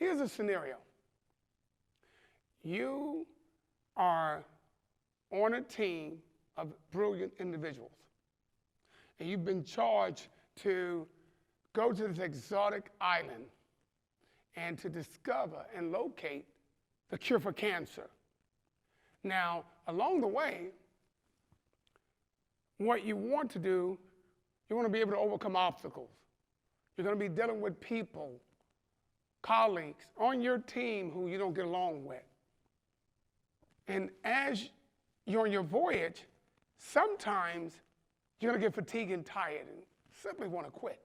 Here's a scenario. You are on a team of brilliant individuals, and you've been charged to go to this exotic island and to discover and locate the cure for cancer. Now, along the way, what you want to do, you want to be able to overcome obstacles. You're going to be dealing with people, colleagues on your team who you don't get along with. And as you're on your voyage, sometimes you're going to get fatigued and tired and simply want to quit.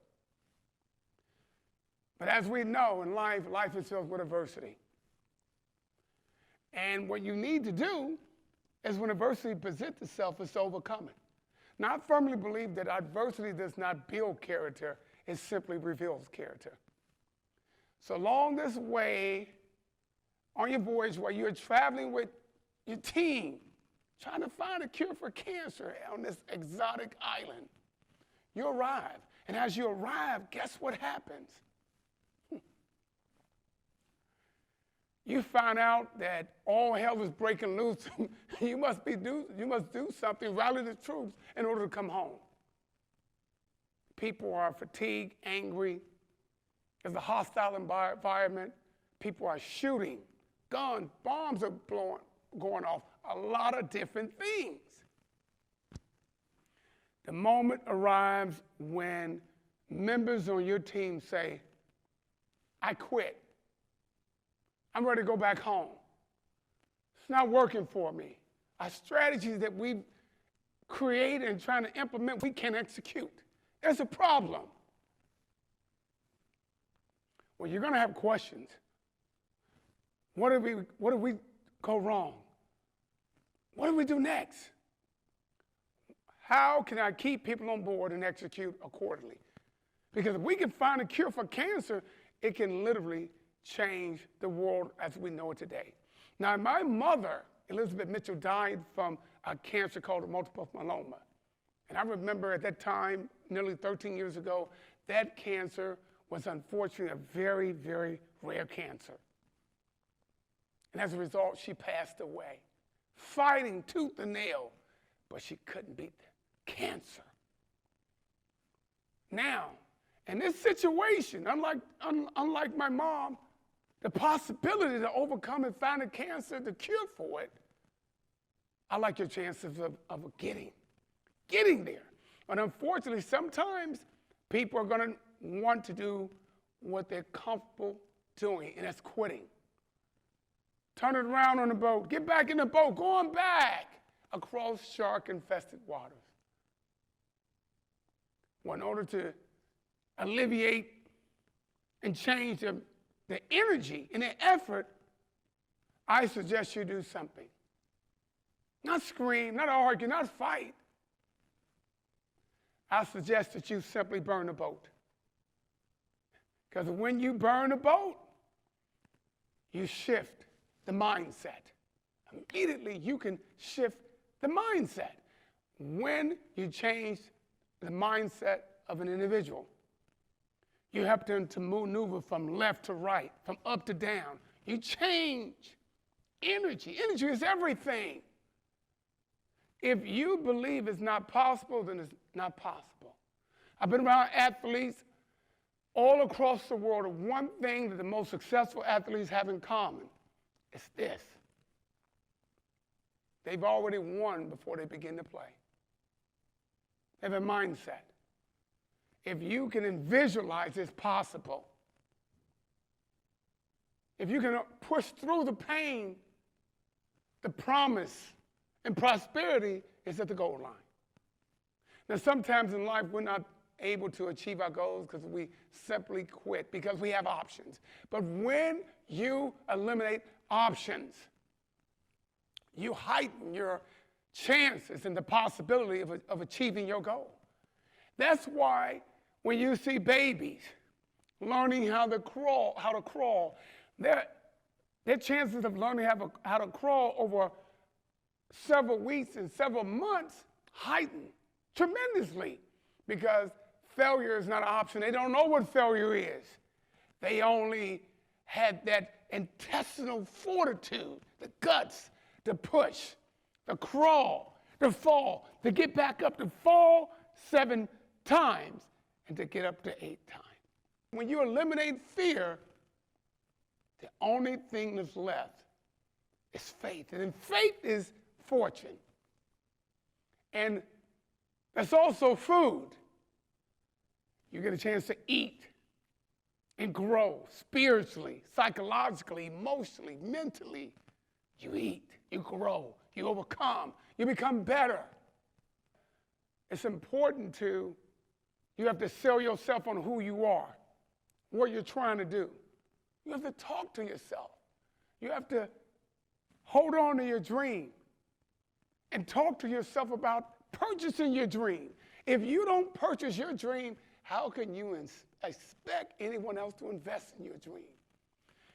But as we know in life, life is filled with adversity. And what you need to do is when adversity presents itself, is to overcome it. Now, I firmly believe that adversity does not build character, it simply reveals character. So along this way, on your voyage, while you're traveling with your team, trying to find a cure for cancer on this exotic island, you arrive. And as you arrive, guess what happens? You find out that all hell is breaking loose. you must do something, rally the troops in order to come home. People are fatigued, angry. There's a hostile environment. People are shooting, guns, bombs are going off, a lot of different things. The moment arrives when members on your team say, I quit. I'm ready to go back home. It's not working for me. Our strategies that we create and trying to implement, we can't execute. There's a problem. Well, you're going to have questions. What did we go wrong? What do we do next? How can I keep people on board and execute accordingly? Because if we can find a cure for cancer, it can literally change the world as we know it today. Now, my mother, Elizabeth Mitchell, died from a cancer called multiple myeloma. And I remember at that time, nearly 13 years ago, that cancer was unfortunately a very, very rare cancer. And as a result, she passed away, fighting tooth and nail, but she couldn't beat the cancer. Now, in this situation, unlike my mom, the possibility to overcome and find a cancer, the cure for it, I like your chances of getting there. But unfortunately, sometimes people are going to want to do what they're comfortable doing, and that's quitting. Turn it around on the boat, get back in the boat, going back across shark-infested waters. Well, in order to alleviate and change the energy and the effort, I suggest you do something. Not scream, not argue, not fight. I suggest that you simply burn the boat. Because when you burn a boat, you shift the mindset. Immediately, you can shift the mindset. When you change the mindset of an individual, you help them to maneuver from left to right, from up to down. You change energy. Energy is everything. If you believe it's not possible, then it's not possible. I've been around athletes all across the world. One thing that the most successful athletes have in common is this. They've already won before they begin to play. They have a mindset. If you can visualize it's possible, if you can push through the pain, the promise and prosperity is at the goal line. Now, sometimes in life, we're not able to achieve our goals because we simply quit, because we have options. But when you eliminate options, you heighten your chances and the possibility of achieving your goal. That's why when you see babies learning how to crawl, their chances of learning how to crawl over several weeks and several months heighten tremendously, because failure is not an option. They don't know what failure is. They only had that intestinal fortitude, the guts to push, to crawl, to fall, to get back up, to fall 7 times, and to get up to 8 times. When you eliminate fear, the only thing that's left is faith. And then faith is fortune. And that's also food. You get a chance to eat and grow spiritually, psychologically, emotionally, mentally. You eat, you grow, you overcome, you become better. It's important you have to sell yourself on who you are, what you're trying to do. You have to talk to yourself. You have to hold on to your dream and talk to yourself about purchasing your dream. If you don't purchase your dream, how can you expect anyone else to invest in your dream?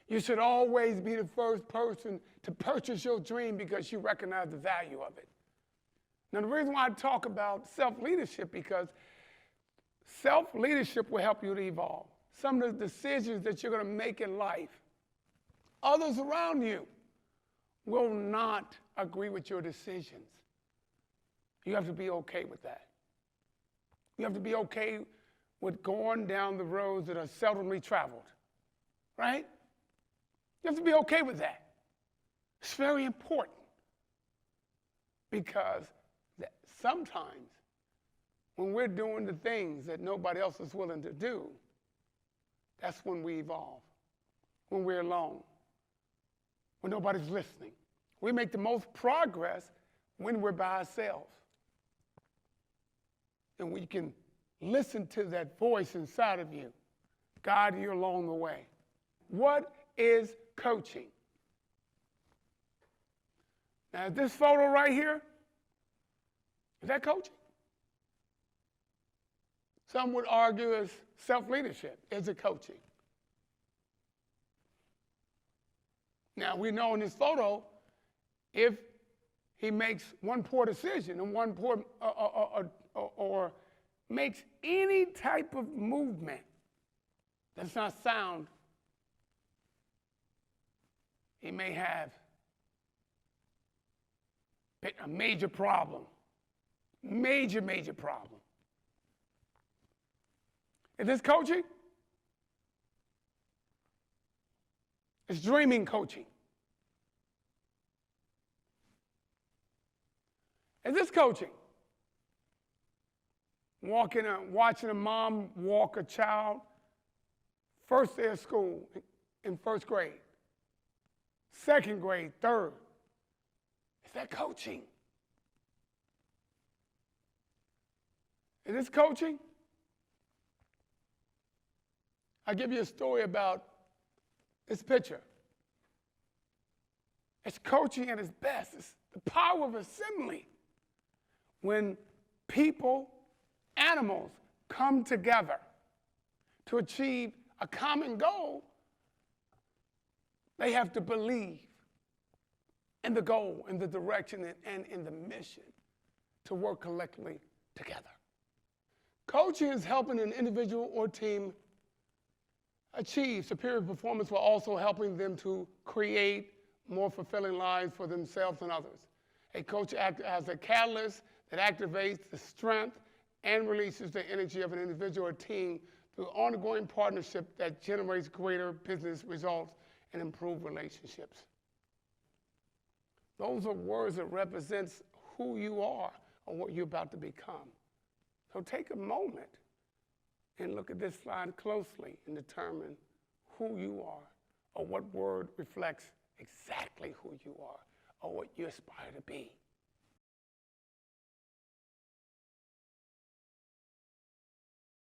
You should always be the first person to purchase your dream because you recognize the value of it. Now, the reason why I talk about self-leadership, because self-leadership will help you to evolve. Some of the decisions that you're going to make in life, others around you will not agree with your decisions. You have to be okay with that. You have to be okay with going down the roads that are seldomly traveled, right? You have to be okay with that. It's very important because sometimes when we're doing the things that nobody else is willing to do, that's when we evolve, when we're alone, when nobody's listening. We make the most progress when we're by ourselves. And we can listen to that voice inside of you, guide you along the way. What is coaching? Now, this photo right here, is that coaching? Some would argue as self-leadership. Is it coaching? Now, we know in this photo, if he makes one poor decision and one poor, or makes any type of movement that's not sound, he may have a major problem. Major, major problem. Is this coaching? It's dreaming coaching. Is this coaching? Watching a mom walk a child, first day of school in first grade, second grade, third. Is that coaching? Is this coaching? I'll give you a story about this picture. It's coaching at its best. It's the power of assembly. When people, animals, come together to achieve a common goal, they have to believe in the goal, in the direction, and in the mission to work collectively together. Coaching is helping an individual or team achieve superior performance while also helping them to create more fulfilling lives for themselves and others. A coach acts as a catalyst that activates the strength and releases the energy of an individual or team through ongoing partnership that generates greater business results and improved relationships. Those are words that represent who you are or what you're about to become. So take a moment and look at this slide closely and determine who you are or what word reflects exactly who you are or what you aspire to be.